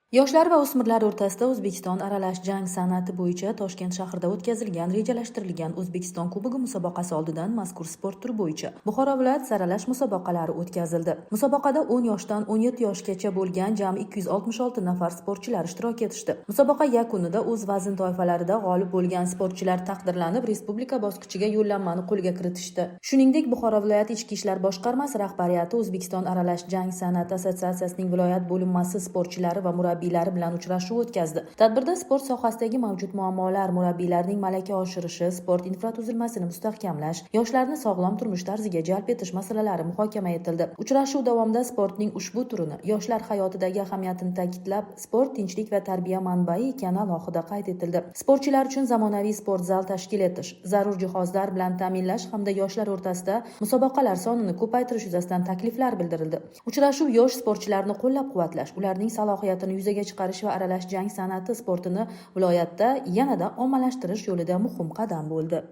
Yoshlar va o'smirlar o'rtasida O'zbekiston aralash jang san'ati bo'yicha Toshkent shahrida o'tkazilgan rejalashtirilgan O'zbekiston Kubogi musobaqasi oldidan mazkur sport turi bo'yicha Buxoro viloyat saralash musobaqalari o'tkazildi. Musobaqada 10 yoshdan 17 yoshgacha bo'lgan jami 266 nafar sportchilar ishtirok etishdi. Musobaqa yakunida o'z vazn toifalarida g'olib bo'lgan sportchilar taqdirlanib, respublika bosqichiga yo'llanmani qo'lga kiritishdi. Shuningdek, Buxoro viloyat ichki ishlar boshqarmasi rahbariyati O'zbekiston aralash jang san'ati assotsiatsiyasining viloyat bo'linmasi sportchilari va murabbiylar bilan uchrashuv o'tkazdi. Tadbirda sport sohasidagi mavjud muammolar, murabbiylarning malaka oshirishi, sport infratuzilmasini mustahkamlash, yoshlarni sog'lom turmush tarziga jalb etish masalalari muhokama etildi. Uchrashuv davomida sportning ushbu turini, yoshlar hayotidagi ahamiyatini ta'kidlab, sport tinchlik va tarbiya manbai ekani alohida qayd etildi. Sportchilar uchun zamonaviy sport zal tashkil etish, zarur jihozlar bilan ta'minlash hamda yoshlar o'rtasida musobaqalar sonini ko'paytirish yuzasidan takliflar bildirildi. Uchrashuv yosh sportchilarni qo'llab-quvvatlash, ularning salohiyatini yuzaga chiqarish va aralash jang san'ati sportini viloyatda yanada ommalashtirish yo'lida muhim qadam bo'ldi.